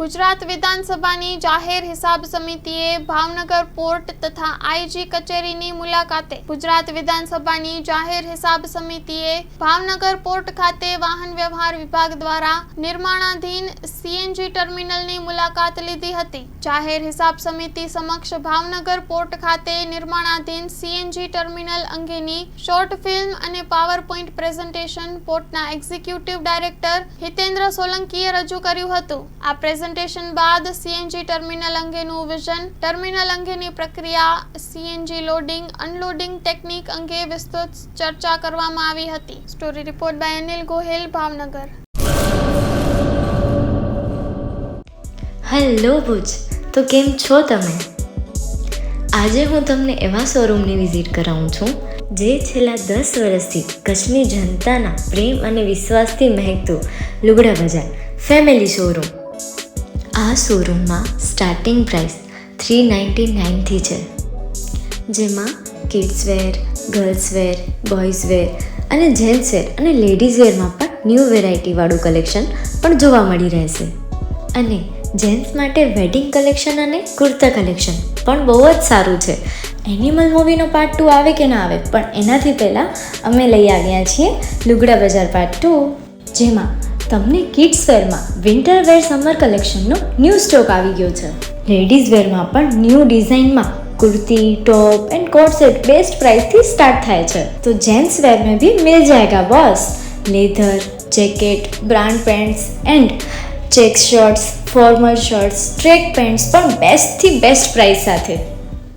ગુજરાત વિધાનસભાની જાહેર હિસાબ સમિતિએ ભાવનગર પોર્ટ તથા આઈજી કચેરીની મુલાકાતે ગુજરાત વિધાનસભાની જાહેર હિસાબ સમિતિએ ભાવનગર પોર્ટ ખાતે વાહન વ્યવહાર વિભાગ દ્વારા નિર્માણાધીન સીએનજી ટર્મિનલની મુલાકાત લીધી હતી। જાહેર હિસાબ સમિતિ સમક્ષ ભાવનગર પોર્ટ ખાતે નિર્માણાધીન સીએનજી ટર્મિનલ અંગેની શોર્ટ ફિલ્મ અને પાવરપોઈન્ટ પ્રેઝન્ટેશન પોર્ટના એક્ઝિક્યુટિવ ડાયરેક્ટર હિતેન્દ્ર સોલંકીએ રજૂ કર્યું હતું। આ પ્રેઝન્ટેશન બાદ સીએનજી ટર્મિનલ અંગેનું વિઝન, ટર્મિનલ અંગેની પ્રક્રિયા, સીએનજી લોડિંગ અનલોડિંગ ટેકનિક અંગે વિસ્તૃત ચર્ચા કરવામાં આવી હતી। Story report by Anil Gohel, Bhavnagar. Hello Bhuj, તો કેમ છો તમે? આજે હું તમને એવા શોરૂમની વિઝિટ કરાવું છું જે છેલ્લા 10 વર્ષથી કચ્છની જનતાના પ્રેમ અને વિશ્વાસથી મહેકતું લુગડા બજાર ફેમિલી શોરૂમ। આ શોરૂમમાં સ્ટાર્ટિંગ પ્રાઇસ 399થી છે, જેમાં kids wear, girls wear, boys wear અને જેન્ટ્સ વેર અને લેડીઝ વેરમાં પણ ન્યૂ વેરાયટીવાળું કલેક્શન પણ જોવા મળી રહેશે। અને જેન્ટ્સ માટે વેડિંગ કલેક્શન અને કુર્તા કલેક્શન પણ બહુ જ સારું છે। એનિમલ મૂવીનો પાર્ટ 2 આવે કે ના આવે, પણ એનાથી પહેલાં અમે લઈ આવ્યા છીએ લુગડા બજાર પાર્ટ 2, જેમાં તમને કિડ્સ વેરમાં વિન્ટર વેર સમર કલેક્શનનો ન્યૂ સ્ટોક આવી ગયો છે। લેડીઝ વેરમાં પણ ન્યૂ ડિઝાઇનમાં kurti, top and coat set best price थी स्टार्ट थाय छे। तो जेंट्स वेर में भी मिल जाएगा boss. Leather, jacket, brand pants and check shirts, formal shirts, track pants पर बेस्ट थी बेस्ट प्राइस साथे।